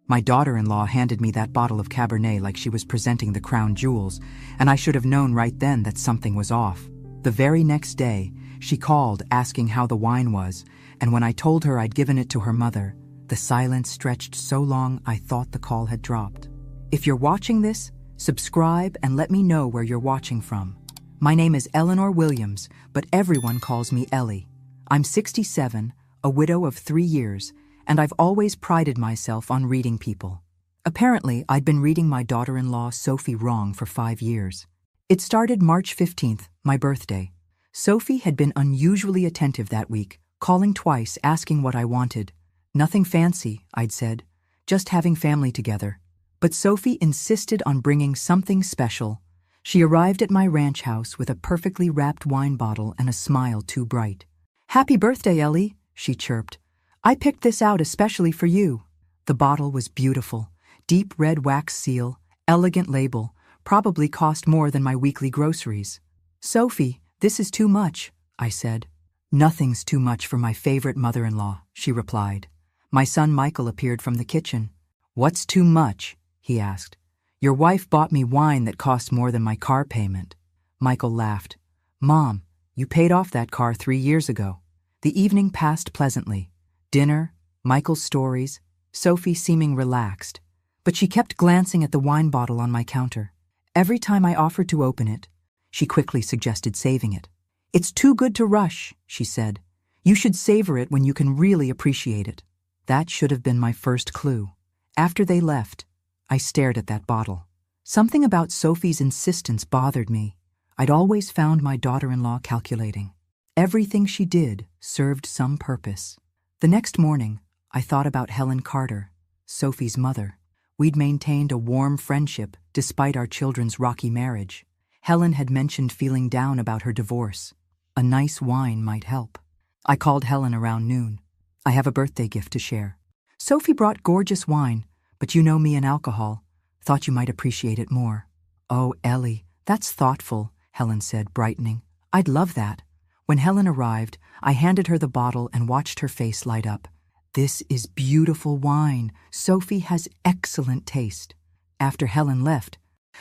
My daughter-in-law handed me that bottle of Cabernet like she was presenting the crown jewels, and I should have known right then that something was off. The very next day, she called asking how the wine was, and when I told her I'd given it to her mother, the silence stretched so long I thought the call had dropped. If you're watching this, subscribe and let me know where you're watching from. My name is Eleanor Williams, but everyone calls me Ellie. I'm 67, a widow of 3 years, and I've always prided myself on reading people. Apparently, I'd been reading my daughter-in-law Sophie wrong for 5 years. It started March 15th, my birthday. Sophie had been unusually attentive that week, calling twice asking what I wanted. Nothing fancy, I'd said, just having family together. But Sophie insisted on bringing something special. She arrived at my ranch house with a perfectly wrapped wine bottle and a smile too bright. "Happy birthday, Ellie," she chirped. "I picked this out especially for you." The bottle was beautiful. Deep red wax seal, elegant label, probably cost more than my weekly groceries. "Sophie, this is too much," I said. "Nothing's too much for my favorite mother-in-law," she replied. My son Michael appeared from the kitchen. "What's too much?" he asked. "Your wife bought me wine that cost more than my car payment." Michael laughed. "Mom, you paid off that car 3 years ago." The evening passed pleasantly. Dinner, Michael's stories, Sophie seeming relaxed. But she kept glancing at the wine bottle on my counter. Every time I offered to open it, she quickly suggested saving it. "It's too good to rush," she said. "You should savor it when you can really appreciate it." That should have been my first clue. After they left, I stared at that bottle. Something about Sophie's insistence bothered me. I'd always found my daughter-in-law calculating. Everything she did served some purpose. The next morning, I thought about Helen Carter, Sophie's mother. We'd maintained a warm friendship despite our children's rocky marriage. Helen had mentioned feeling down about her divorce. A nice wine might help. I called Helen around noon. "I have a birthday gift to share. Sophie brought gorgeous wine, but you know me and alcohol. Thought you might appreciate it more." "Oh, Ellie, that's thoughtful," Helen said, brightening. "I'd love that." When Helen arrived, I handed her the bottle and watched her face light up. "This is beautiful wine. Sophie has excellent taste." After Helen left,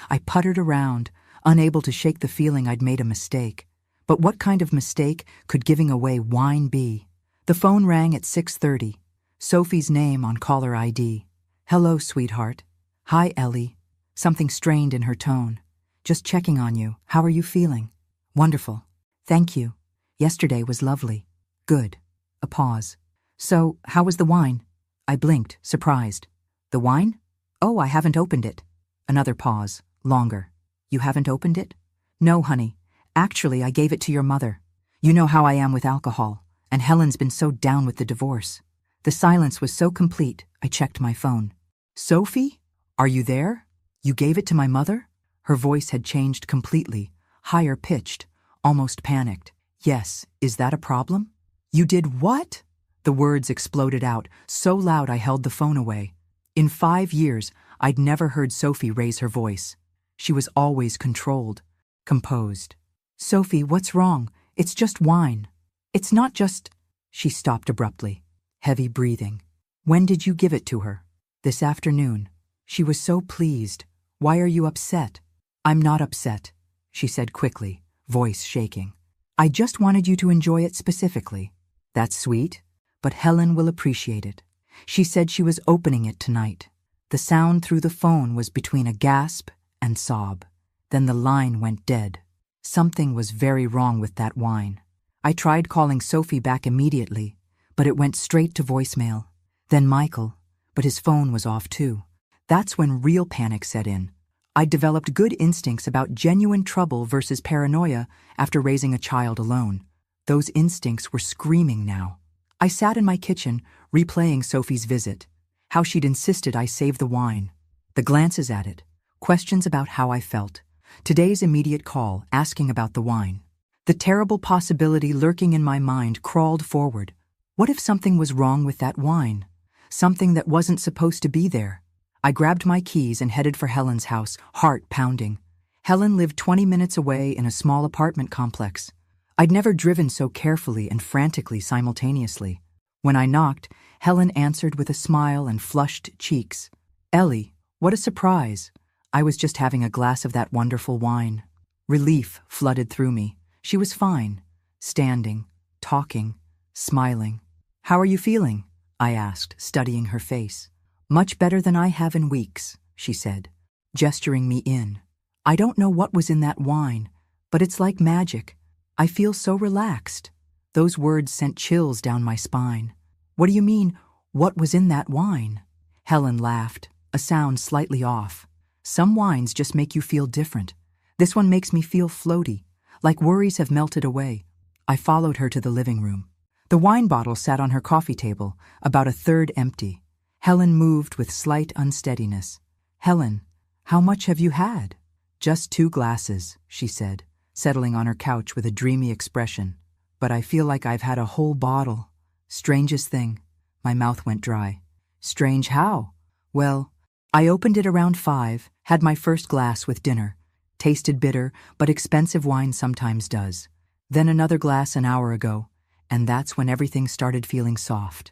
I puttered around, unable to shake the feeling I'd made a mistake. But what kind of mistake could giving away wine be? The phone rang at 6:30. Sophie's name on caller ID. "Hello, sweetheart." "Hi, Ellie." Something strained in her tone. "Just checking on you. How are you feeling?" "Wonderful. Thank you. Yesterday was lovely." "Good." A pause. "So, how was the wine?" I blinked, surprised. "The wine? Oh, I haven't opened it." Another pause, longer. "You haven't opened it?" "No, honey. Actually, I gave it to your mother. You know how I am with alcohol, and Helen's been so down with the divorce." The silence was so complete, I checked my phone. "Sophie? Are you there? You gave it to my mother?" Her voice had changed completely, higher pitched, almost panicked. "Yes, is that a problem?" "You did what?" The words exploded out, so loud I held the phone away. In 5 years, I'd never heard Sophie raise her voice. She was always controlled, composed. "Sophie, what's wrong? It's just wine." "It's not just—" She stopped abruptly, heavy breathing. "When did you give it to her?" "This afternoon." She was so pleased. "Why are you upset?" "I'm not upset," she said quickly, voice shaking. "I just wanted you to enjoy it specifically." "That's sweet, but Helen will appreciate it. She said she was opening it tonight." The sound through the phone was between a gasp and sob. Then the line went dead. Something was very wrong with that wine. I tried calling Sophie back immediately, but it went straight to voicemail. Then Michael, but his phone was off too. That's when real panic set in. I'd developed good instincts about genuine trouble versus paranoia after raising a child alone. Those instincts were screaming now. I sat in my kitchen, replaying Sophie's visit, how she'd insisted I save the wine, the glances at it, questions about how I felt, today's immediate call asking about the wine. The terrible possibility lurking in my mind crawled forward. What if something was wrong with that wine? Something that wasn't supposed to be there? I grabbed my keys and headed for Helen's house, heart pounding. Helen lived 20 minutes away in a small apartment complex. I'd never driven so carefully and frantically simultaneously. When I knocked, Helen answered with a smile and flushed cheeks. "Ellie, what a surprise. I was just having a glass of that wonderful wine." Relief flooded through me. She was fine, standing, talking, smiling. "How are you feeling?" I asked, studying her face. "Much better than I have in weeks," she said, gesturing me in. "I don't know what was in that wine, but it's like magic. I feel so relaxed." Those words sent chills down my spine. "What do you mean, what was in that wine?" Helen laughed, a sound slightly off. "Some wines just make you feel different. This one makes me feel floaty, like worries have melted away." I followed her to the living room. The wine bottle sat on her coffee table, about a third empty. Helen moved with slight unsteadiness. "Helen, how much have you had?" "Just 2 glasses," she said, settling on her couch with a dreamy expression. "But I feel like I've had a whole bottle. Strangest thing." My mouth went dry. "Strange how?" "Well, I opened it around 5, had my first glass with dinner. Tasted bitter, but expensive wine sometimes does. Then another glass an hour ago, and that's when everything started feeling soft."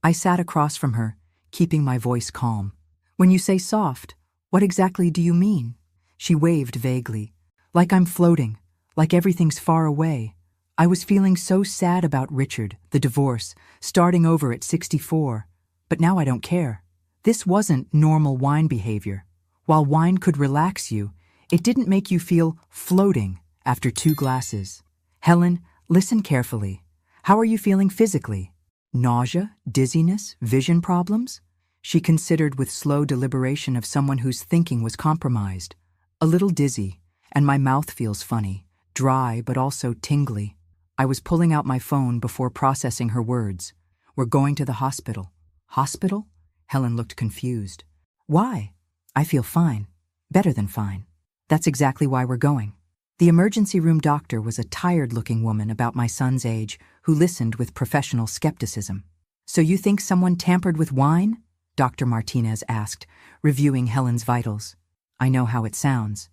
I sat across from her, keeping my voice calm. "When you say soft, what exactly do you mean?" She waved vaguely. "Like I'm floating, like everything's far away. I was feeling so sad about Richard, the divorce, starting over at 64. But now I don't care. This wasn't normal wine behavior. While wine could relax you, it didn't make you feel floating after 2 glasses. Helen, listen carefully. How are you feeling physically? Nausea, dizziness, vision problems?" She considered with slow deliberation of someone whose thinking was compromised. "A little dizzy, and my mouth feels funny, dry but also tingly." I was pulling out my phone before processing her words. "We're going to the hospital." "Hospital?" Helen looked confused. "Why?" "I feel fine. Better than fine. That's exactly why we're going." The emergency room doctor was a tired-looking woman about my son's age who listened with professional skepticism. "So you think someone tampered with wine?" Dr. Martinez asked, reviewing Helen's vitals. "I know how it sounds.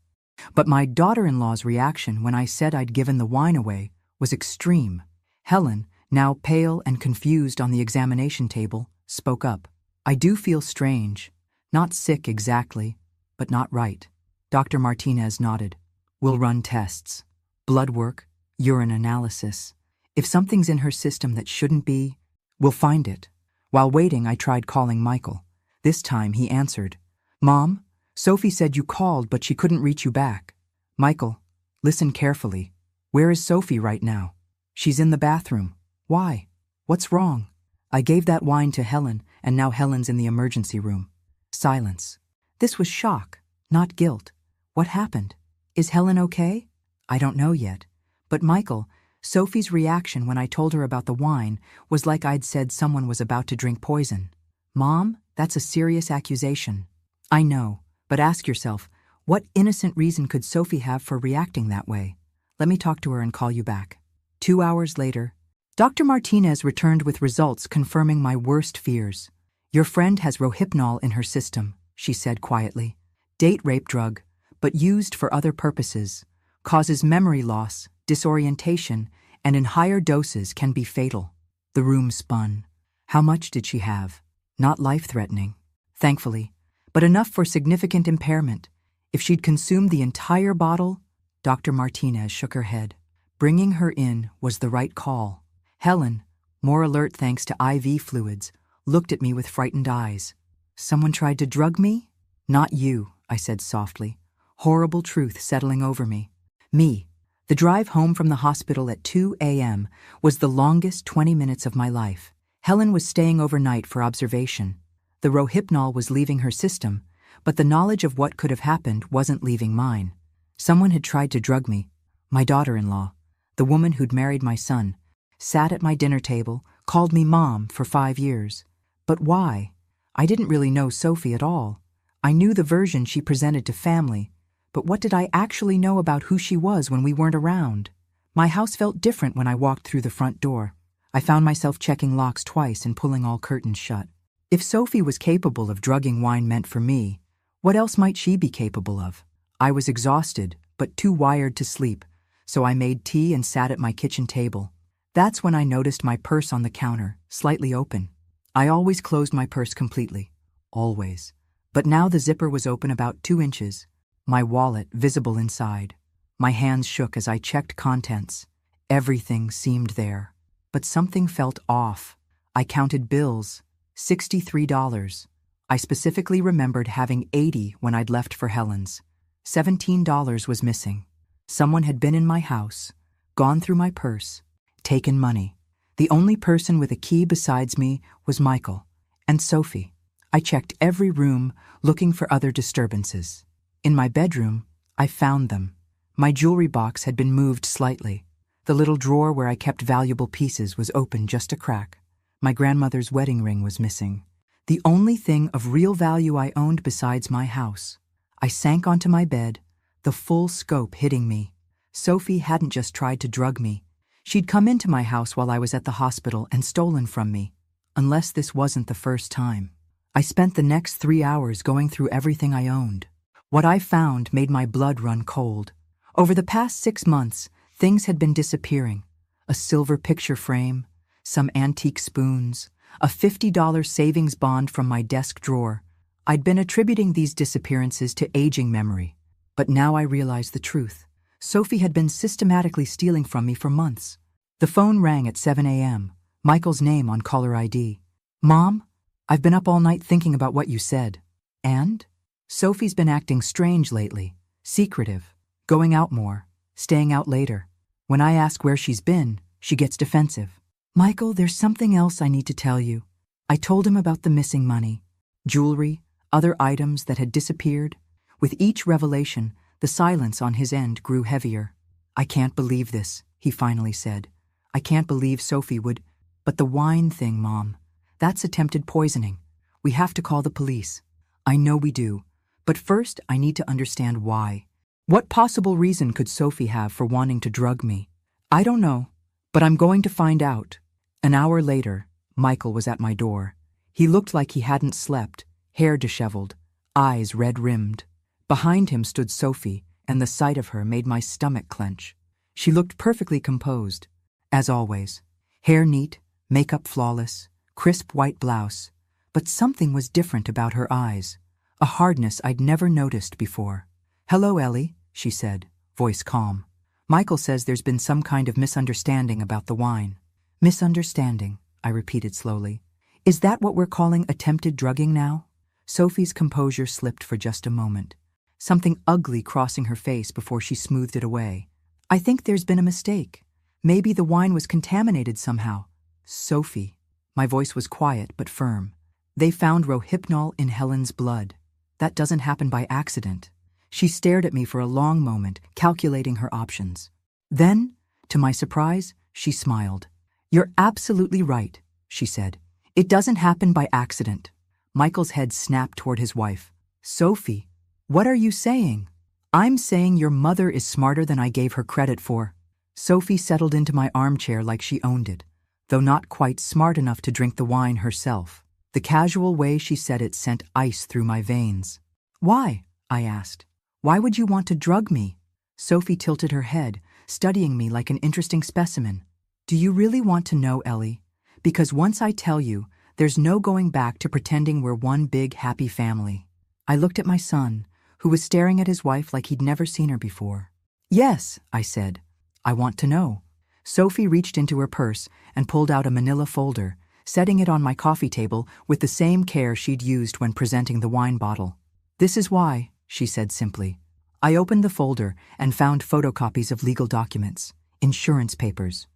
But my daughter-in-law's reaction when I said I'd given the wine away was extreme." Helen, now pale and confused on the examination table, spoke up. "I do feel strange. Not sick exactly, but not right." Dr. Martinez nodded. "We'll run tests. Blood work, urine analysis. If something's in her system that shouldn't be, we'll find it." While waiting, I tried calling Michael. This time he answered. "Mom, Sophie said you called, but she couldn't reach you back." "Michael, listen carefully. Where is Sophie right now?" "She's in the bathroom." "Why? What's wrong?" "I gave that wine to Helen, and now Helen's in the emergency room." Silence. This was shock, not guilt. What happened? Is Helen okay? "I don't know yet. But Michael, Sophie's reaction when I told her about the wine was like I'd said someone was about to drink poison." "Mom, that's a serious accusation." "I know, but ask yourself, what innocent reason could Sophie have for reacting that way? Let me talk to her and call you back." 2 hours later, Dr. Martinez returned with results confirming my worst fears. "Your friend has rohypnol in her system," she said quietly. "Date rape drug, but used for other purposes. Causes memory loss, disorientation, and in higher doses can be fatal." The room spun. How much did she have? Not life-threatening, thankfully, but enough for significant impairment. If she'd consumed the entire bottle, Dr. Martinez shook her head. Bringing her in was the right call. Helen, more alert thanks to IV fluids, looked at me with frightened eyes. "Someone tried to drug me?" "Not you," I said softly. Horrible truth settling over me. Me. The drive home from the hospital at 2 a.m. was the longest 20 minutes of my life. Helen was staying overnight for observation. The rohypnol was leaving her system, but the knowledge of what could have happened wasn't leaving mine. Someone had tried to drug me. My daughter-in-law, the woman who'd married my son, sat at my dinner table, called me Mom for 5 years. But why? I didn't really know Sophie at all. I knew the version she presented to family, but what did I actually know about who she was when we weren't around? My house felt different when I walked through the front door. I found myself checking locks twice and pulling all curtains shut. If Sophie was capable of drugging wine meant for me, what else might she be capable of? I was exhausted, but too wired to sleep, so I made tea and sat at my kitchen table. That's when I noticed my purse on the counter, slightly open. I always closed my purse completely. Always. But now the zipper was open about 2 inches, my wallet visible inside. My hands shook as I checked contents. Everything seemed there. But something felt off. I counted bills. $63. I specifically remembered having $80 when I'd left for Helen's. $17 was missing. Someone had been in my house, gone through my purse, taken money. The only person with a key besides me was Michael and Sophie. I checked every room, looking for other disturbances. In my bedroom, I found them. My jewelry box had been moved slightly. The little drawer where I kept valuable pieces was open just a crack. My grandmother's wedding ring was missing. The only thing of real value I owned besides my house. I sank onto my bed, the full scope hitting me. Sophie hadn't just tried to drug me. She'd come into my house while I was at the hospital and stolen from me. Unless this wasn't the first time. I spent the next 3 hours going through everything I owned. What I found made my blood run cold. Over the past 6 months, things had been disappearing. A silver picture frame, some antique spoons, a $50 savings bond from my desk drawer. I'd been attributing these disappearances to aging memory. But now I realized the truth. Sophie had been systematically stealing from me for months. The phone rang at 7 a.m., Michael's name on caller ID. "Mom, I've been up all night thinking about what you said." "And?" "Sophie's been acting strange lately, secretive, going out more, staying out later. When I ask where she's been, she gets defensive." "Michael, there's something else I need to tell you." I told him about the missing money, jewelry, other items that had disappeared. With each revelation, the silence on his end grew heavier. "I can't believe this," he finally said. "I can't believe Sophie would—" "But the wine thing, Mom, that's attempted poisoning. We have to call the police." "I know we do, but first I need to understand why. What possible reason could Sophie have for wanting to drug me?" "I don't know, but I'm going to find out." An hour later, Michael was at my door. He looked like he hadn't slept, hair disheveled, eyes red-rimmed. Behind him stood Sophie, and the sight of her made my stomach clench. She looked perfectly composed, as always. Hair neat, makeup flawless, crisp white blouse. But something was different about her eyes, a hardness I'd never noticed before. "Hello, Ellie," she said, voice calm. "Michael says there's been some kind of misunderstanding about the wine." "Misunderstanding," I repeated slowly. "Is that what we're calling attempted drugging now?" Sophie's composure slipped for just a moment, something ugly crossing her face before she smoothed it away. "I think there's been a mistake. Maybe the wine was contaminated somehow." "Sophie." My voice was quiet but firm. "They found rohypnol in Helen's blood. That doesn't happen by accident." She stared at me for a long moment, calculating her options. Then, to my surprise, she smiled. "You're absolutely right," she said. "It doesn't happen by accident." Michael's head snapped toward his wife. "Sophie, what are you saying?" "I'm saying your mother is smarter than I gave her credit for." Sophie settled into my armchair like she owned it, though not quite smart enough to drink the wine herself. The casual way she said it sent ice through my veins. "Why?" I asked. "Why would you want to drug me?" Sophie tilted her head, studying me like an interesting specimen. "Do you really want to know, Ellie? Because once I tell you, there's no going back to pretending we're one big happy family." I looked at my son, who was staring at his wife like he'd never seen her before. "Yes," I said. "I want to know." Sophie reached into her purse and pulled out a manila folder, setting it on my coffee table with the same care she'd used when presenting the wine bottle. "This is why," she said simply. I opened the folder and found photocopies of legal documents, insurance papers,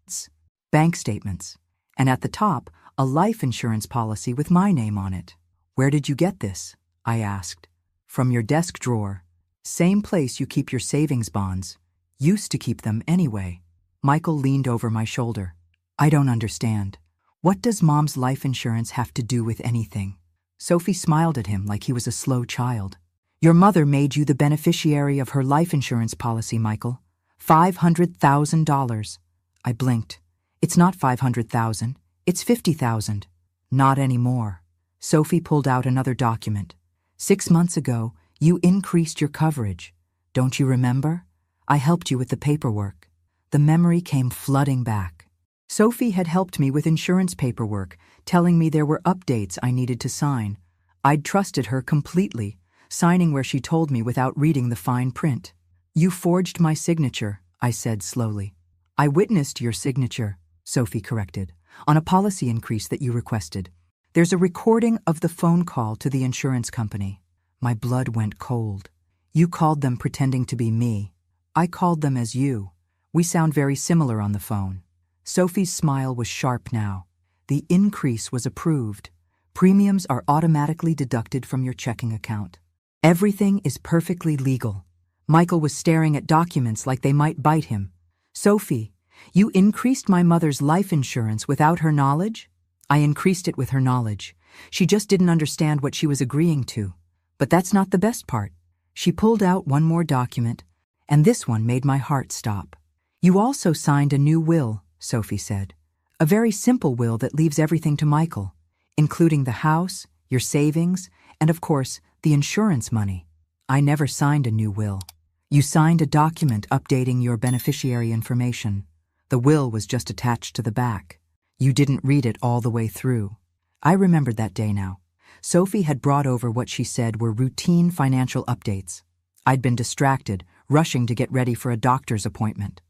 bank statements, and at the top, a life insurance policy with my name on it. "Where did you get this?" I asked. "From your desk drawer. Same place you keep your savings bonds. Used to keep them anyway." Michael leaned over my shoulder. "I don't understand. What does Mom's life insurance have to do with anything?" Sophie smiled at him like he was a slow child. "Your mother made you the beneficiary of her life insurance policy, Michael. $500,000. I blinked. "It's not 500,000. It's 50,000. "Not anymore." Sophie pulled out another document. "6 months ago, you increased your coverage. Don't you remember? I helped you with the paperwork." The memory came flooding back. Sophie had helped me with insurance paperwork, telling me there were updates I needed to sign. I'd trusted her completely, signing where she told me without reading the fine print. "You forged my signature," I said slowly. "I witnessed your signature," Sophie corrected, "on a policy increase that you requested. There's a recording of the phone call to the insurance company." My blood went cold. "You called them pretending to be me. I called them as you. We sound very similar on the phone." Sophie's smile was sharp now. "The increase was approved. Premiums are automatically deducted from your checking account. Everything is perfectly legal." Michael was staring at documents like they might bite him. "Sophie, you increased my mother's life insurance without her knowledge?" "I increased it with her knowledge. She just didn't understand what she was agreeing to. But that's not the best part." She pulled out one more document, and this one made my heart stop. "You also signed a new will," Sophie said. "A very simple will that leaves everything to Michael, including the house, your savings, and of course, the insurance money." "I never signed a new will. You signed a document updating your beneficiary information. The will was just attached to the back. You didn't read it all the way through." I remembered that day now. Sophie had brought over what she said were routine financial updates. I'd been distracted, rushing to get ready for a doctor's appointment.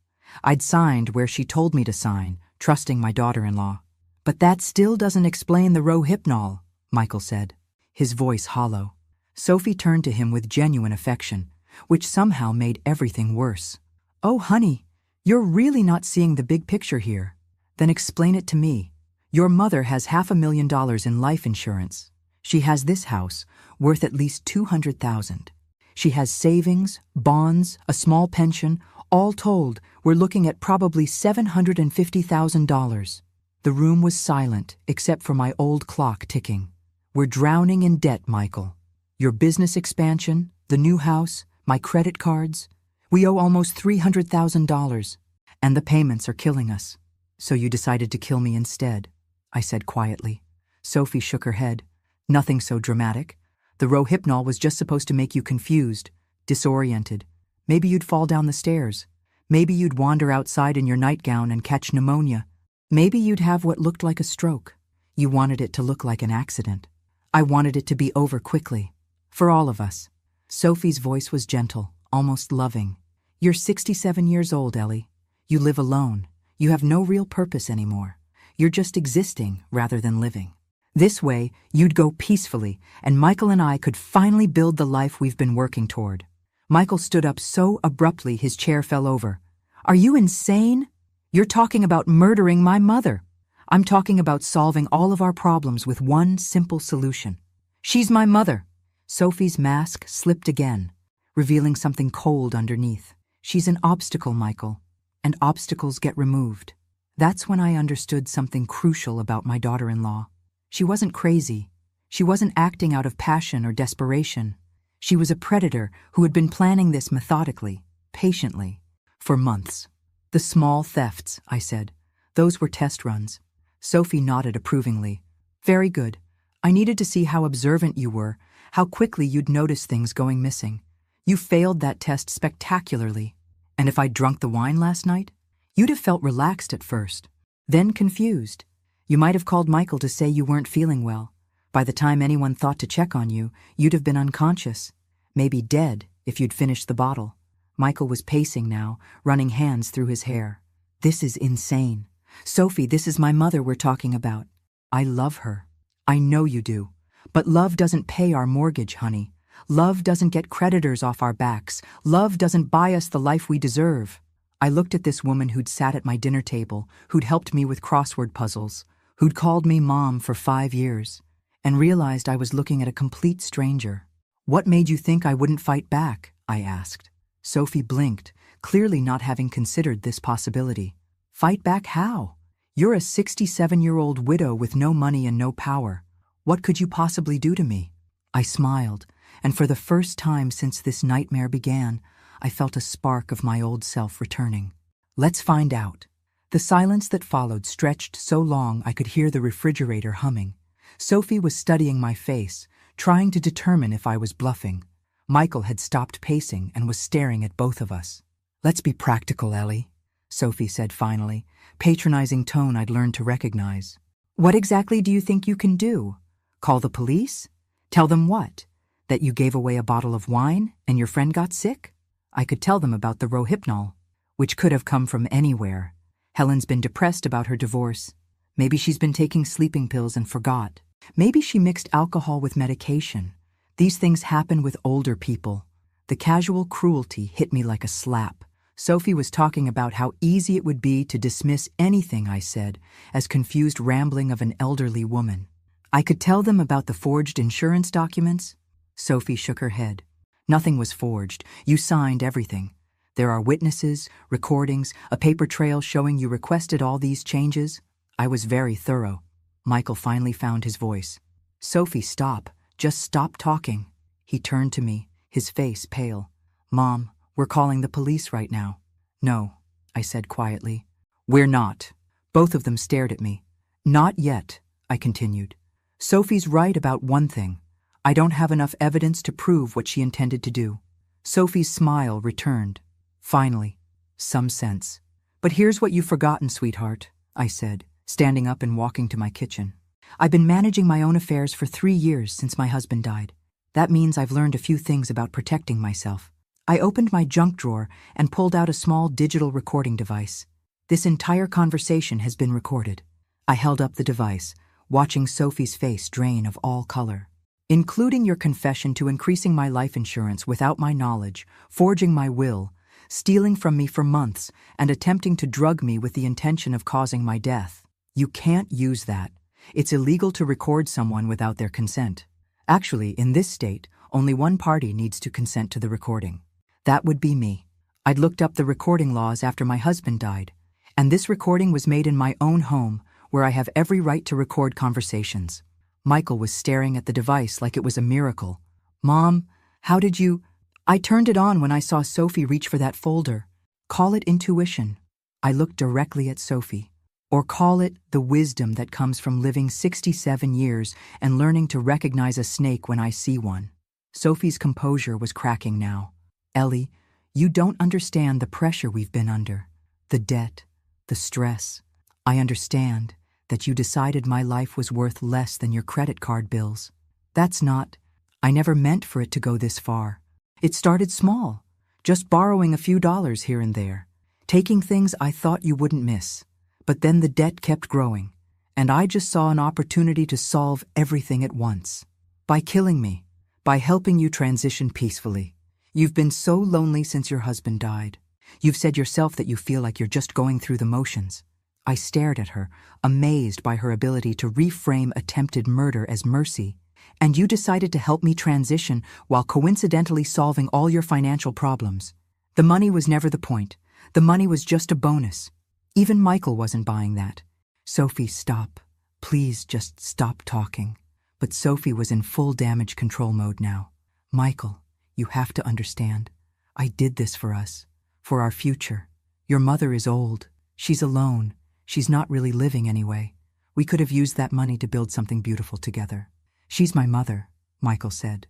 I'd signed where she told me to sign, trusting my daughter-in-law. "But that still doesn't explain the Rohypnol," Michael said, his voice hollow. Sophie turned to him with genuine affection, which somehow made everything worse. "Oh, honey, you're really not seeing the big picture here. Then explain it to me. Your mother has $500,000 in life insurance. She has this house, worth at least $200,000. She has savings, bonds, a small pension. All told, we're looking at probably $750,000. The room was silent, except for my old clock ticking. "We're drowning in debt, Michael. Your business expansion, the new house, my credit cards. We owe almost $300,000, and the payments are killing us. So you decided to kill me instead," I said quietly. Sophie shook her head. "Nothing so dramatic. The Rohypnol was just supposed to make you confused, disoriented. Maybe you'd fall down the stairs. Maybe you'd wander outside in your nightgown and catch pneumonia. Maybe you'd have what looked like a stroke. You wanted it to look like an accident. I wanted it to be over quickly. For all of us." Sophie's voice was gentle, almost loving. "You're 67 years old, Ellie. You live alone. You have no real purpose anymore. You're just existing rather than living. This way, you'd go peacefully, and Michael and I could finally build the life we've been working toward." Michael stood up so abruptly his chair fell over. "Are you insane? You're talking about murdering my mother. I'm talking about solving all of our problems with one simple solution. She's my mother." Sophie's mask slipped again, revealing something cold underneath. "She's an obstacle, Michael, and obstacles get removed." That's when I understood something crucial about my daughter-in-law. She wasn't crazy. She wasn't acting out of passion or desperation. She was a predator who had been planning this methodically, patiently, for months. "The small thefts," I said. "Those were test runs." Sophie nodded approvingly. "Very good. I needed to see how observant you were, how quickly you'd notice things going missing. You failed that test spectacularly. And if I'd drunk the wine last night, you'd have felt relaxed at first, then confused. You might have called Michael to say you weren't feeling well. By the time anyone thought to check on you, you'd have been unconscious, maybe dead if you'd finished the bottle." Michael was pacing now, running hands through his hair. "This is insane. Sophie, this is my mother we're talking about. I love her. I know you do. But love doesn't pay our mortgage, honey. Love doesn't get creditors off our backs. Love doesn't buy us the life we deserve." I looked at this woman who'd sat at my dinner table, who'd helped me with crossword puzzles, who'd called me Mom for 5 years, and realized I was looking at a complete stranger. "What made you think I wouldn't fight back?" I asked. Sophie blinked, clearly not having considered this possibility. "Fight back how? You're a 67-year-old widow with no money and no power. What could you possibly do to me?" I smiled, and for the first time since this nightmare began, I felt a spark of my old self returning. "Let's find out." The silence that followed stretched so long I could hear the refrigerator humming. Sophie was studying my face, trying to determine if I was bluffing. Michael had stopped pacing and was staring at both of us. "Let's be practical, Ellie." Sophie said finally, patronizing tone I'd learned to recognize. What exactly do you think you can do? Call the police? Tell them what? That you gave away a bottle of wine and your friend got sick? I could tell them about the Rohypnol, which could have come from anywhere. Helen's been depressed about her divorce. Maybe she's been taking sleeping pills and forgot. Maybe she mixed alcohol with medication. These things happen with older people. The casual cruelty hit me like a slap. Sophie was talking about how easy it would be to dismiss anything I said as confused rambling of an elderly woman. I could tell them about the forged insurance documents. Sophie shook her head. Nothing was forged. You signed everything. There are witnesses, recordings, a paper trail showing you requested all these changes. I was very thorough. Michael finally found his voice. Sophie, stop. Just stop talking. He turned to me, his face pale. Mom, we're calling the police right now. No, I said quietly. We're not. Both of them stared at me. Not yet, I continued. Sophie's right about one thing. I don't have enough evidence to prove what she intended to do. Sophie's smile returned. Finally, some sense. But here's what you've forgotten, sweetheart, I said, standing up and walking to my kitchen. I've been managing my own affairs for 3 years since my husband died. That means I've learned a few things about protecting myself. I opened my junk drawer and pulled out a small digital recording device. This entire conversation has been recorded. I held up the device, watching Sophie's face drain of all color. Including your confession to increasing my life insurance without my knowledge, forging my will, stealing from me for months, and attempting to drug me with the intention of causing my death. You can't use that. It's illegal to record someone without their consent. Actually, in this state, only one party needs to consent to the recording. That would be me. I'd looked up the recording laws after my husband died, and this recording was made in my own home, where I have every right to record conversations. Michael was staring at the device like it was a miracle. Mom, how did you... I turned it on when I saw Sophie reach for that folder. Call it intuition. I looked directly at Sophie. Or call it the wisdom that comes from living 67 years and learning to recognize a snake when I see one. Sophie's composure was cracking now. Ellie, you don't understand the pressure we've been under. The debt, the stress. I understand that you decided my life was worth less than your credit card bills. That's not... I never meant for it to go this far. It started small, just borrowing a few dollars here and there, taking things I thought you wouldn't miss. But then the debt kept growing, and I just saw an opportunity to solve everything at once. By killing me, by helping you transition peacefully. You've been so lonely since your husband died. You've said yourself that you feel like you're just going through the motions. I stared at her, amazed by her ability to reframe attempted murder as mercy. And you decided to help me transition while coincidentally solving all your financial problems. The money was never the point. The money was just a bonus. Even Michael wasn't buying that. Sophie, stop. Please just stop talking. But Sophie was in full damage control mode now. Michael, you have to understand. I did this for us. For our future. Your mother is old. She's alone. She's not really living anyway. We could have used that money to build something beautiful together. She's my mother, Michael said,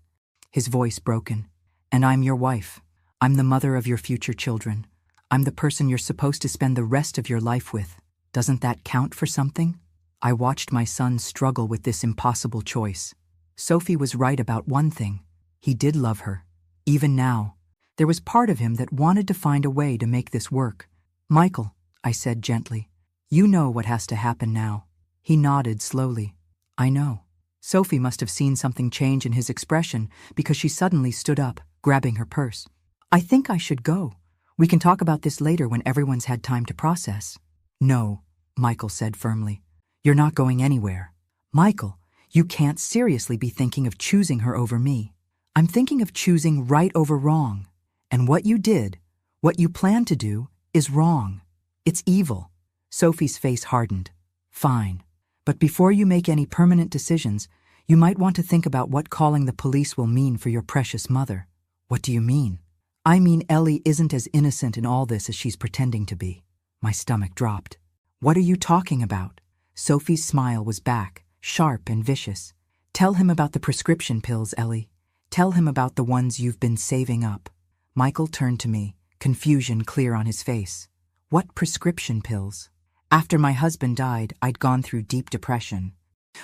his voice broken. And I'm your wife. I'm the mother of your future children. I'm the person you're supposed to spend the rest of your life with. Doesn't that count for something? I watched my son struggle with this impossible choice. Sophie was right about one thing. He did love her. Even now, there was part of him that wanted to find a way to make this work. Michael, I said gently, you know what has to happen now. He nodded slowly. I know. Sophie must have seen something change in his expression because she suddenly stood up, grabbing her purse. I think I should go. We can talk about this later when everyone's had time to process. No, Michael said firmly. You're not going anywhere. Michael, you can't seriously be thinking of choosing her over me. I'm thinking of choosing right over wrong. And what you did, what you plan to do, is wrong. It's evil. Sophie's face hardened. Fine. But before you make any permanent decisions, you might want to think about what calling the police will mean for your precious mother. What do you mean? I mean Ellie isn't as innocent in all this as she's pretending to be. My stomach dropped. What are you talking about? Sophie's smile was back, sharp and vicious. Tell him about the prescription pills, Ellie. Tell him about the ones you've been saving up. Michael turned to me, confusion clear on his face. What prescription pills? After my husband died, I'd gone through deep depression.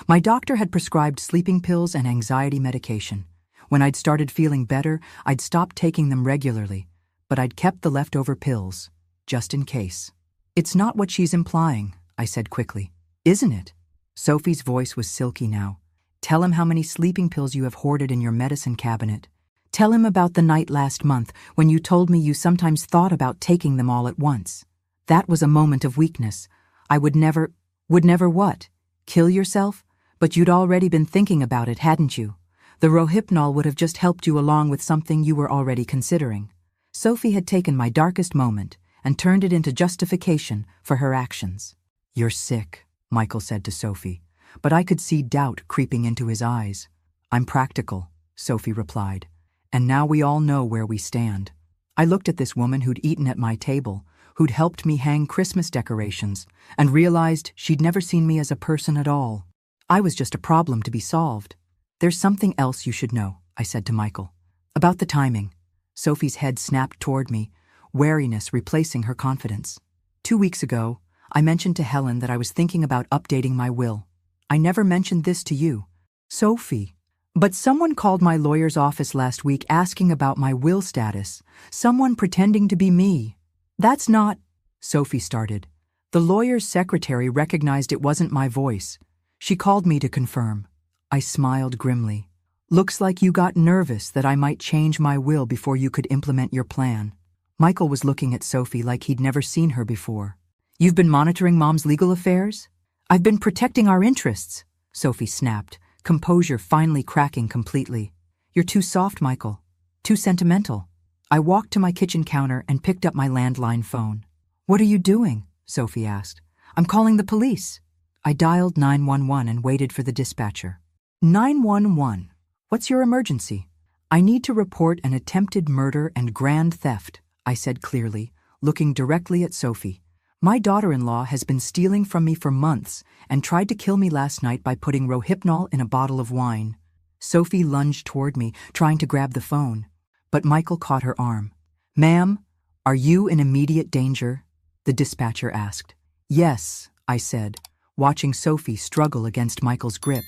My doctor had prescribed sleeping pills and anxiety medication. When I'd started feeling better, I'd stopped taking them regularly, but I'd kept the leftover pills, just in case. It's not what she's implying, I said quickly. Isn't it? Sophie's voice was silky now. Tell him how many sleeping pills you have hoarded in your medicine cabinet. Tell him about the night last month when you told me you sometimes thought about taking them all at once. That was a moment of weakness. I would never what? Kill yourself? But you'd already been thinking about it, hadn't you? The Rohypnol would have just helped you along with something you were already considering. Sophie had taken my darkest moment and turned it into justification for her actions. You're sick, Michael said to Sophie, but I could see doubt creeping into his eyes. I'm practical, Sophie replied, and now we all know where we stand. I looked at this woman who'd eaten at my table, who'd helped me hang Christmas decorations, and realized she'd never seen me as a person at all. I was just a problem to be solved. There's something else you should know, I said to Michael. About the timing. Sophie's head snapped toward me, wariness replacing her confidence. 2 weeks ago, I mentioned to Helen that I was thinking about updating my will. I never mentioned this to you. Sophie. But someone called my lawyer's office last week asking about my will status. Someone pretending to be me. That's not... Sophie started. The lawyer's secretary recognized it wasn't my voice. She called me to confirm. I smiled grimly. Looks like you got nervous that I might change my will before you could implement your plan. Michael was looking at Sophie like he'd never seen her before. You've been monitoring Mom's legal affairs? I've been protecting our interests, Sophie snapped, composure finally cracking completely. You're too soft, Michael. Too sentimental. I walked to my kitchen counter and picked up my landline phone. What are you doing? Sophie asked. I'm calling the police. I dialed 911 and waited for the dispatcher. 911. What's your emergency? I need to report an attempted murder and grand theft, I said clearly, looking directly at Sophie. My daughter-in-law has been stealing from me for months and tried to kill me last night by putting Rohypnol in a bottle of wine. Sophie lunged toward me, trying to grab the phone, but Michael caught her arm. Ma'am, are you in immediate danger? The dispatcher asked. Yes, I said, watching Sophie struggle against Michael's grip.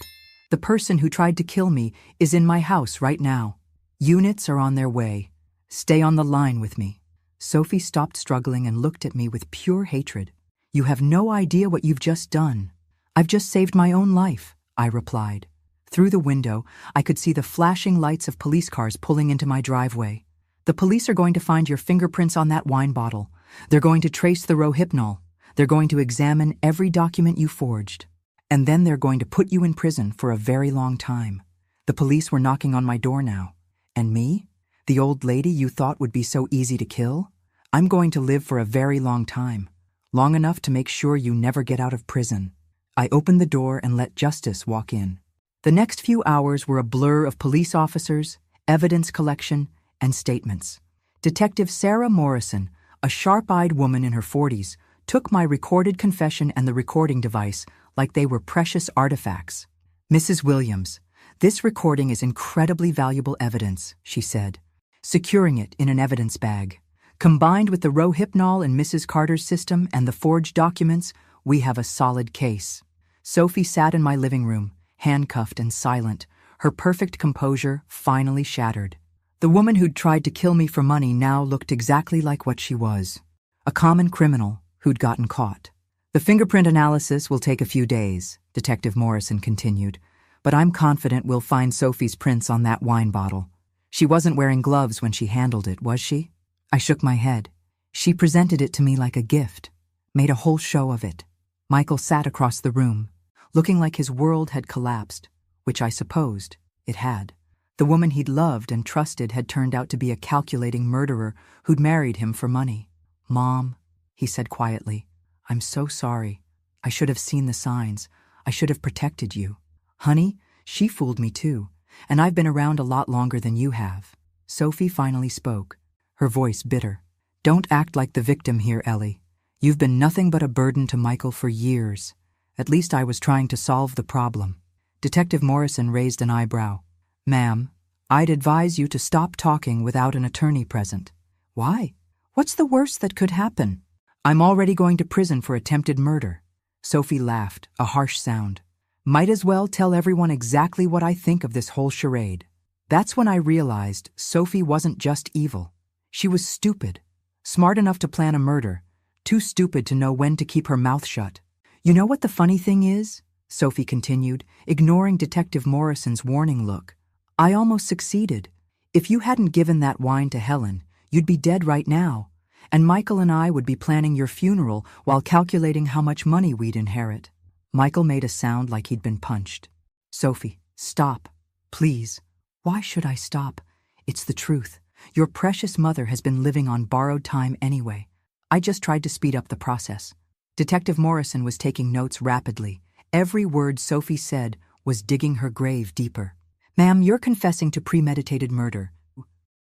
The person who tried to kill me is in my house right now. Units are on their way. Stay on the line with me. Sophie stopped struggling and looked at me with pure hatred. You have no idea what you've just done. I've just saved my own life, I replied. Through the window, I could see the flashing lights of police cars pulling into my driveway. The police are going to find your fingerprints on that wine bottle. They're going to trace the Rohypnol. They're going to examine every document you forged. And then they're going to put you in prison for a very long time. The police were knocking on my door now. And me? The old lady you thought would be so easy to kill? I'm going to live for a very long time. Long enough to make sure you never get out of prison. I opened the door and let justice walk in. The next few hours were a blur of police officers, evidence collection, and statements. Detective Sarah Morrison, a sharp-eyed woman in her 40s, took my recorded confession and the recording device like they were precious artifacts. Mrs. Williams, this recording is incredibly valuable evidence, she said, securing it in an evidence bag. Combined with the Rohypnol in Mrs. Carter's system and the forged documents, we have a solid case. Sophie sat in my living room, handcuffed and silent, her perfect composure finally shattered. The woman who'd tried to kill me for money now looked exactly like what she was, a common criminal who'd gotten caught. The fingerprint analysis will take a few days, Detective Morrison continued, but I'm confident we'll find Sophie's prints on that wine bottle. She wasn't wearing gloves when she handled it, was she? I shook my head. She presented it to me like a gift, made a whole show of it. Michael sat across the room, looking like his world had collapsed, which I supposed it had. The woman he'd loved and trusted had turned out to be a calculating murderer who'd married him for money. Mom, he said quietly, I'm so sorry. I should have seen the signs. I should have protected you. Honey, she fooled me too, and I've been around a lot longer than you have. Sophie finally spoke, her voice bitter. Don't act like the victim here, Ellie. You've been nothing but a burden to Michael for years. At least I was trying to solve the problem. Detective Morrison raised an eyebrow. Ma'am, I'd advise you to stop talking without an attorney present. Why? What's the worst that could happen? I'm already going to prison for attempted murder. Sophie laughed, a harsh sound. Might as well tell everyone exactly what I think of this whole charade. That's when I realized Sophie wasn't just evil. She was stupid. Smart enough to plan a murder, too stupid to know when to keep her mouth shut. You know what the funny thing is? Sophie continued, ignoring Detective Morrison's warning look. I almost succeeded. If you hadn't given that wine to Helen, you'd be dead right now, and Michael and I would be planning your funeral while calculating how much money we'd inherit. Michael made a sound like he'd been punched. Sophie, stop. Please. Why should I stop? It's the truth. Your precious mother has been living on borrowed time anyway. I just tried to speed up the process. Detective Morrison was taking notes rapidly. Every word Sophie said was digging her grave deeper. Ma'am, you're confessing to premeditated murder.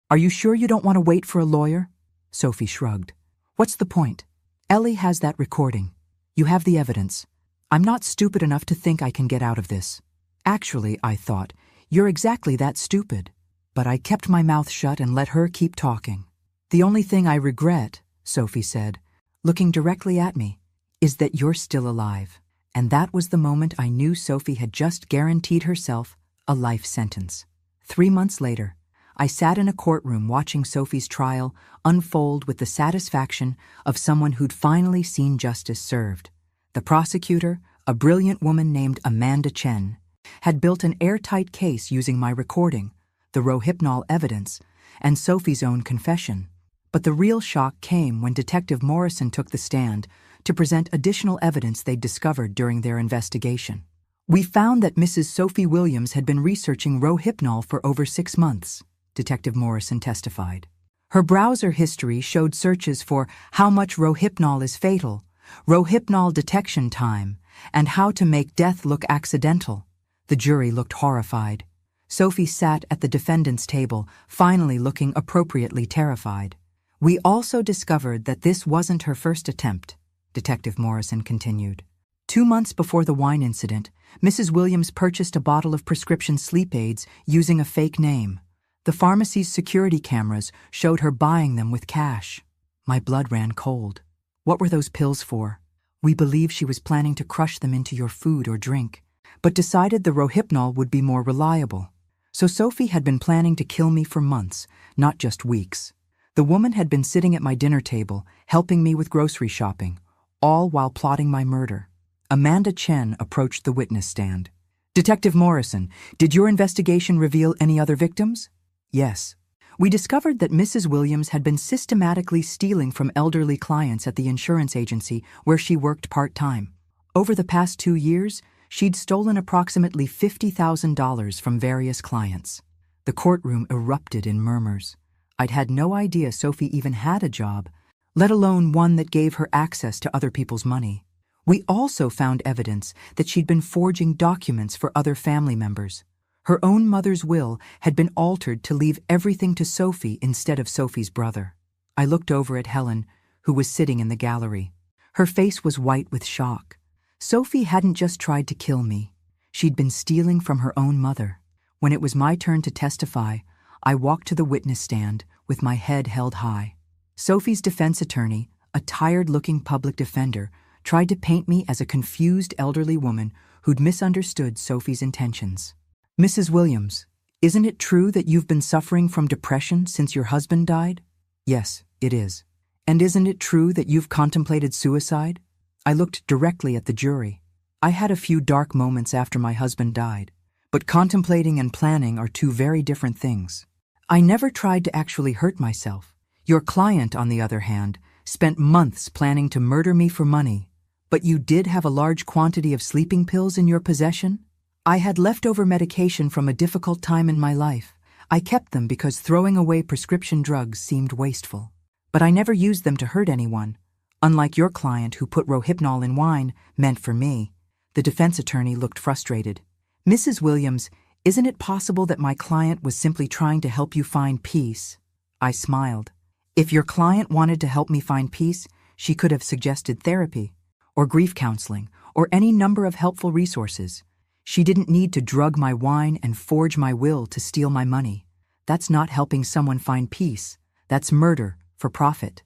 Are you sure you don't want to wait for a lawyer? Sophie shrugged. What's the point? Ellie has that recording. You have the evidence. I'm not stupid enough to think I can get out of this. Actually, I thought, you're exactly that stupid. But I kept my mouth shut and let her keep talking. The only thing I regret, Sophie said, looking directly at me, is that you're still alive. And that was the moment I knew Sophie had just guaranteed herself a life sentence. 3 months later, I sat in a courtroom watching Sophie's trial unfold with the satisfaction of someone who'd finally seen justice served. The prosecutor, a brilliant woman named Amanda Chen, had built an airtight case using my recording, the Rohypnol evidence, and Sophie's own confession. But the real shock came when Detective Morrison took the stand to present additional evidence they'd discovered during their investigation. We found that Mrs. Sophie Williams had been researching Rohypnol for over 6 months, Detective Morrison testified. Her browser history showed searches for how much Rohypnol is fatal, Rohypnol detection time, and how to make death look accidental. The jury looked horrified. Sophie sat at the defendant's table, finally looking appropriately terrified. We also discovered that this wasn't her first attempt, Detective Morrison continued. 2 months before the wine incident, Mrs. Williams purchased a bottle of prescription sleep aids using a fake name. The pharmacy's security cameras showed her buying them with cash. My blood ran cold. What were those pills for? We believed she was planning to crush them into your food or drink, but decided the Rohypnol would be more reliable. So Sophie had been planning to kill me for months, not just weeks. The woman had been sitting at my dinner table, helping me with grocery shopping, all while plotting my murder. Amanda Chen approached the witness stand. Detective Morrison, did your investigation reveal any other victims? Yes. We discovered that Mrs. Williams had been systematically stealing from elderly clients at the insurance agency where she worked part-time. Over the past 2 years, she'd stolen approximately $50,000 from various clients. The courtroom erupted in murmurs. I'd had no idea Sophie even had a job, let alone one that gave her access to other people's money. We also found evidence that she'd been forging documents for other family members. Her own mother's will had been altered to leave everything to Sophie instead of Sophie's brother. I looked over at Helen, who was sitting in the gallery. Her face was white with shock. Sophie hadn't just tried to kill me. She'd been stealing from her own mother. When it was my turn to testify, I walked to the witness stand with my head held high. Sophie's defense attorney, a tired-looking public defender, tried to paint me as a confused elderly woman who'd misunderstood Sophie's intentions. Mrs. Williams, isn't it true that you've been suffering from depression since your husband died? Yes, it is. And isn't it true that you've contemplated suicide? I looked directly at the jury. I had a few dark moments after my husband died, but contemplating and planning are 2 very different things. I never tried to actually hurt myself. Your client, on the other hand, spent months planning to murder me for money. But you did have a large quantity of sleeping pills in your possession? I had leftover medication from a difficult time in my life. I kept them because throwing away prescription drugs seemed wasteful. But I never used them to hurt anyone, unlike your client who put Rohypnol in wine meant for me. The defense attorney looked frustrated. Mrs. Williams, isn't it possible that my client was simply trying to help you find peace? I smiled. If your client wanted to help me find peace, she could have suggested therapy, or grief counseling, or any number of helpful resources. She didn't need to drug my wine and forge my will to steal my money. That's not helping someone find peace. That's murder for profit.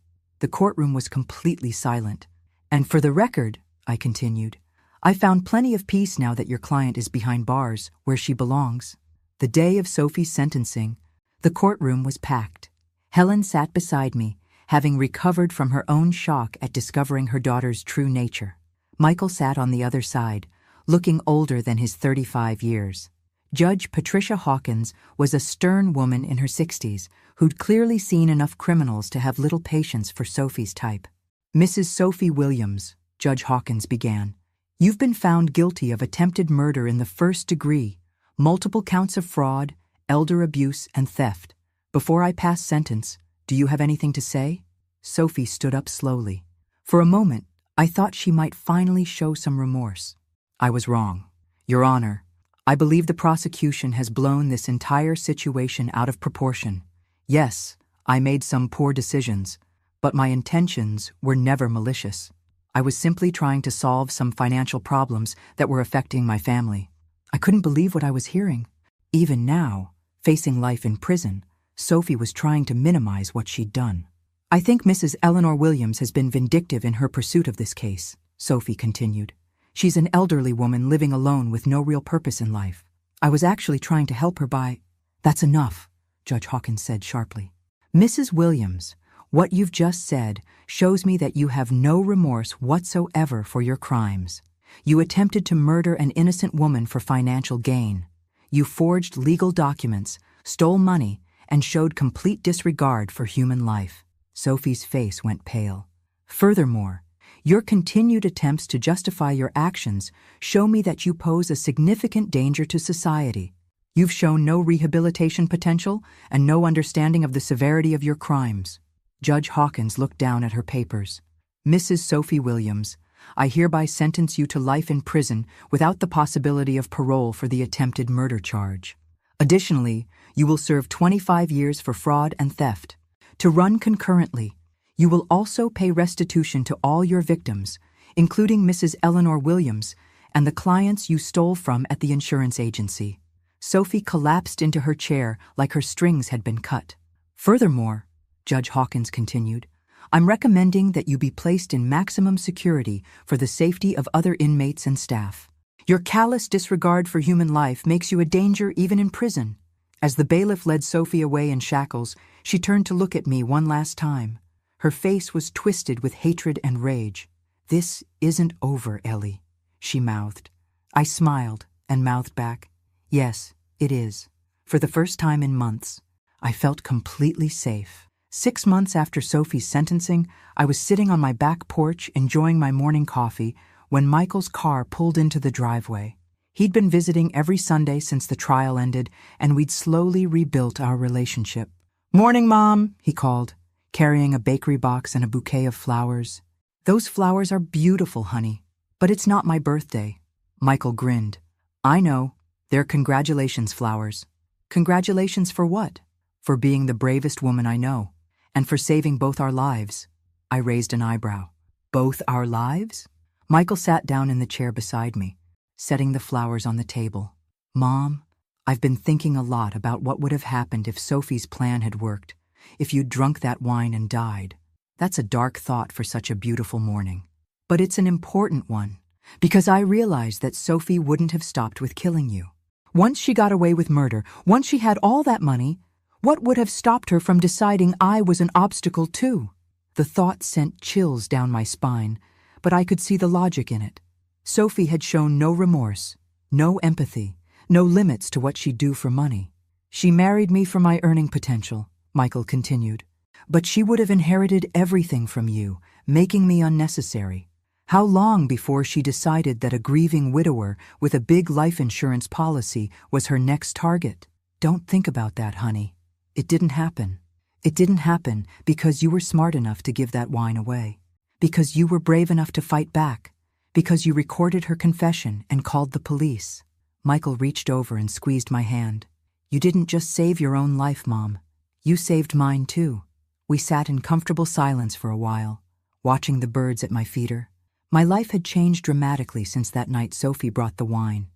The courtroom was completely silent. "And for the record," I continued, "I found plenty of peace now that your client is behind bars, where she belongs." The day of Sophie's sentencing, the courtroom was packed. Helen sat beside me, having recovered from her own shock at discovering her daughter's true nature. Michael sat on the other side, looking older than his 35 years. Judge Patricia Hawkins was a stern woman in her 60s who'd clearly seen enough criminals to have little patience for Sophie's type. "Mrs. Sophie Williams," Judge Hawkins began, "you've been found guilty of attempted murder in the first degree, multiple counts of fraud, elder abuse, and theft. Before I pass sentence, do you have anything to say?" Sophie stood up slowly. For a moment, I thought she might finally show some remorse. "I was wrong. Your Honor, I believe the prosecution has blown this entire situation out of proportion. Yes, I made some poor decisions, but my intentions were never malicious. I was simply trying to solve some financial problems that were affecting my family." I couldn't believe what I was hearing. Even now, facing life in prison, Sophie was trying to minimize what she'd done. "I think Mrs. Eleanor Williams has been vindictive in her pursuit of this case," Sophie continued. "She's an elderly woman living alone with no real purpose in life. I was actually trying to help her by—" "That's enough," Judge Hawkins said sharply. "Mrs. Williams, what you've just said shows me that you have no remorse whatsoever for your crimes. You attempted to murder an innocent woman for financial gain. You forged legal documents, stole money, and showed complete disregard for human life." Sophie's face went pale. "Furthermore, your continued attempts to justify your actions show me that you pose a significant danger to society. You've shown no rehabilitation potential and no understanding of the severity of your crimes." Judge Hawkins looked down at her papers. "Mrs. Sophie Williams, I hereby sentence you to life in prison without the possibility of parole for the attempted murder charge. Additionally, you will serve 25 years for fraud and theft. To run concurrently, you will also pay restitution to all your victims, including Mrs. Eleanor Williams and the clients you stole from at the insurance agency." Sophie collapsed into her chair like her strings had been cut. "Furthermore," Judge Hawkins continued, "I'm recommending that you be placed in maximum security for the safety of other inmates and staff. Your callous disregard for human life makes you a danger even in prison." As the bailiff led Sophie away in shackles, she turned to look at me one last time. Her face was twisted with hatred and rage. "This isn't over, Ellie," she mouthed. I smiled and mouthed back, "Yes, it is." For the first time in months, I felt completely safe. 6 months after Sophie's sentencing, I was sitting on my back porch enjoying my morning coffee when Michael's car pulled into the driveway. He'd been visiting every Sunday since the trial ended, and we'd slowly rebuilt our relationship. "Morning, Mom," he called, carrying a bakery box and a bouquet of flowers. "Those flowers are beautiful, honey, but it's not my birthday." Michael grinned. "I know. They're congratulations flowers." "Congratulations for what?" "For being the bravest woman I know, and for saving both our lives." I raised an eyebrow. "Both our lives?" Michael sat down in the chair beside me, setting the flowers on the table. "Mom, I've been thinking a lot about what would have happened if Sophie's plan had worked, if you'd drunk that wine and died. That's a dark thought for such a beautiful morning. But it's an important one, because I realized that Sophie wouldn't have stopped with killing you. Once she got away with murder, once she had all that money, what would have stopped her from deciding I was an obstacle too?" The thought sent chills down my spine, but I could see the logic in it. Sophie had shown no remorse, no empathy, no limits to what she'd do for money. "She married me for my earning potential," Michael continued. "But she would have inherited everything from you, making me unnecessary. How long before she decided that a grieving widower with a big life insurance policy was her next target? Don't think about that, honey. It didn't happen. It didn't happen because you were smart enough to give that wine away, because you were brave enough to fight back, because you recorded her confession and called the police." Michael reached over and squeezed my hand. "You didn't just save your own life, Mom. You saved mine too." We sat in comfortable silence for a while, watching the birds at my feeder. My life had changed dramatically since that night Sophie brought the wine.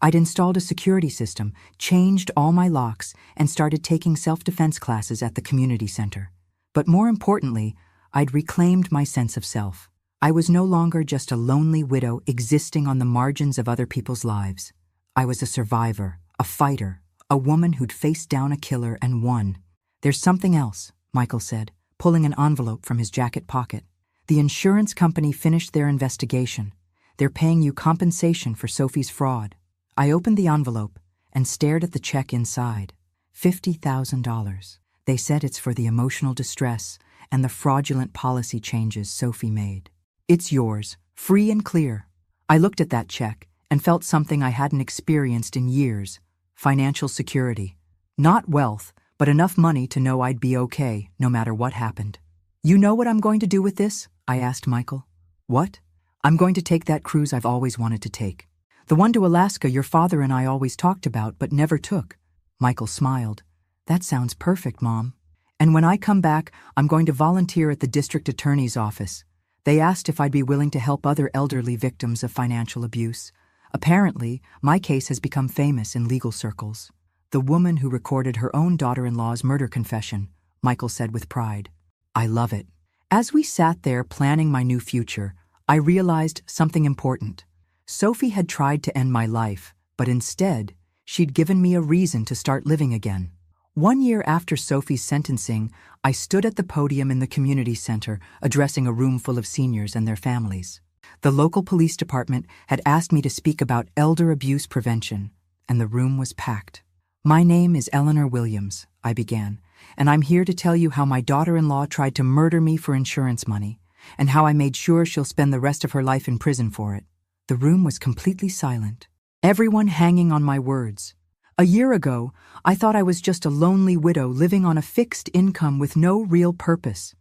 I'd installed a security system, changed all my locks, and started taking self-defense classes at the community center. But more importantly, I'd reclaimed my sense of self. I was no longer just a lonely widow existing on the margins of other people's lives. I was a survivor, a fighter, a woman who'd faced down a killer and won. "There's something else," Michael said, pulling an envelope from his jacket pocket. "The insurance company finished their investigation. They're paying you compensation for Sophie's fraud." I opened the envelope and stared at the check inside. $50,000. They said it's for the emotional distress and the fraudulent policy changes Sophie made. "It's yours, free and clear." I looked at that check and felt something I hadn't experienced in years: financial security. Not wealth, but enough money to know I'd be okay no matter what happened. "You know what I'm going to do with this?" I asked Michael. "What?" "I'm going to take that cruise I've always wanted to take. The one to Alaska your father and I always talked about but never took." Michael smiled. "That sounds perfect, Mom. And when I come back, I'm going to volunteer at the district attorney's office. They asked if I'd be willing to help other elderly victims of financial abuse. Apparently, my case has become famous in legal circles." "The woman who recorded her own daughter-in-law's murder confession," Michael said with pride. "I love it." As we sat there planning my new future, I realized something important. Sophie had tried to end my life, but instead, she'd given me a reason to start living again. 1 year after Sophie's sentencing, I stood at the podium in the community center addressing a room full of seniors and their families. The local police department had asked me to speak about elder abuse prevention, and the room was packed. "My name is Eleanor Williams," I began, "and I'm here to tell you how my daughter-in-law tried to murder me for insurance money, and how I made sure she'll spend the rest of her life in prison for it." The room was completely silent, everyone hanging on my words. A year ago, I thought I was just a lonely widow living on a fixed income with no real purpose.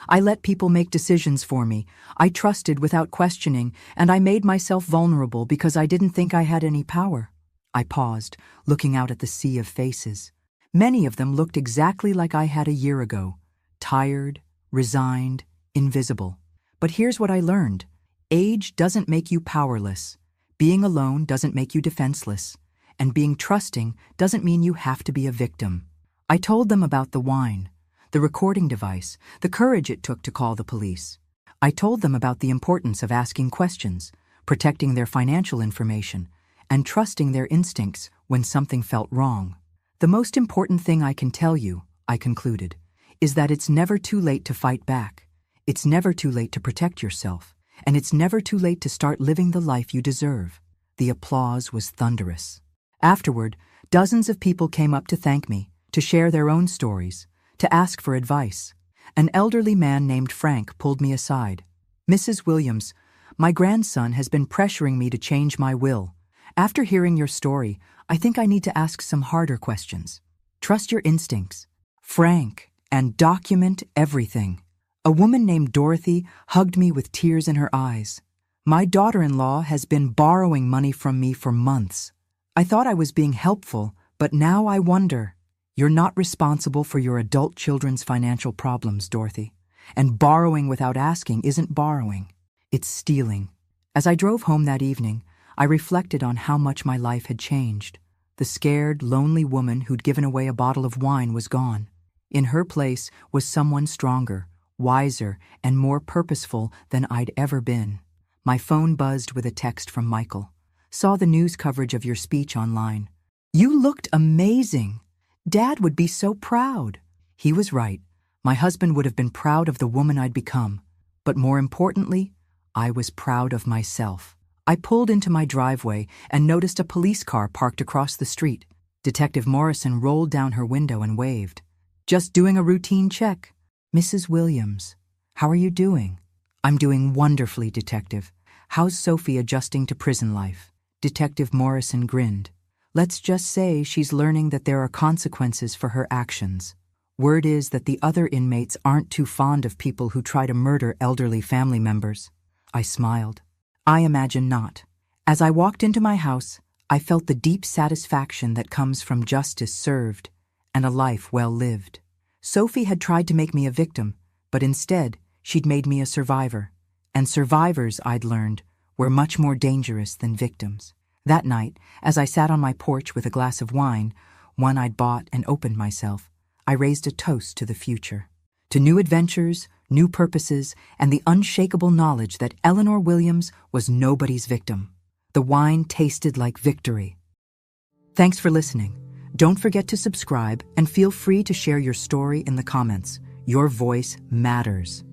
I let people make decisions for me. I trusted without questioning, and I made myself vulnerable because I didn't think I had any power. I paused, looking out at the sea of faces. Many of them looked exactly like I had a year ago: tired, resigned, invisible. But here's what I learned. Age doesn't make you powerless. Being alone doesn't make you defenseless. And being trusting doesn't mean you have to be a victim. I told them about the wine, the recording device, the courage it took to call the police. I told them about the importance of asking questions, protecting their financial information, and trusting their instincts when something felt wrong. "The most important thing I can tell you," I concluded, "is that it's never too late to fight back. It's never too late to protect yourself, and it's never too late to start living the life you deserve." The applause was thunderous. Afterward, dozens of people came up to thank me, to share their own stories, to ask for advice. An elderly man named Frank pulled me aside. "Mrs. Williams, my grandson has been pressuring me to change my will. After hearing your story, I think I need to ask some harder questions. Trust your instincts, Frank, and document everything." A woman named Dorothy hugged me with tears in her eyes. "My daughter-in-law has been borrowing money from me for months. I thought I was being helpful, but now I wonder." "You're not responsible for your adult children's financial problems, Dorothy. And borrowing without asking isn't borrowing. It's stealing." As I drove home that evening, I reflected on how much my life had changed. The scared, lonely woman who'd given away a bottle of wine was gone. In her place was someone stronger, wiser, and more purposeful than I'd ever been. My phone buzzed with a text from Michael. "Saw the news coverage of your speech online. You looked amazing. Dad would be so proud." He was right. My husband would have been proud of the woman I'd become. But more importantly, I was proud of myself. I pulled into my driveway and noticed a police car parked across the street. Detective Morrison rolled down her window and waved. "Just doing a routine check." "Mrs. Williams, how are you doing?" "I'm doing wonderfully, Detective. How's Sophie adjusting to prison life?" Detective Morrison grinned. "Let's just say she's learning that there are consequences for her actions. Word is that the other inmates aren't too fond of people who try to murder elderly family members." I smiled. "I imagine not." As I walked into my house, I felt the deep satisfaction that comes from justice served and a life well lived. Sophie had tried to make me a victim, but instead, she'd made me a survivor. And survivors, I'd learned, were much more dangerous than victims. That night, as I sat on my porch with a glass of wine, one I'd bought and opened myself, I raised a toast to the future. To new adventures, new purposes, and the unshakable knowledge that Eleanor Williams was nobody's victim. The wine tasted like victory. Thanks for listening. Don't forget to subscribe and feel free to share your story in the comments. Your voice matters.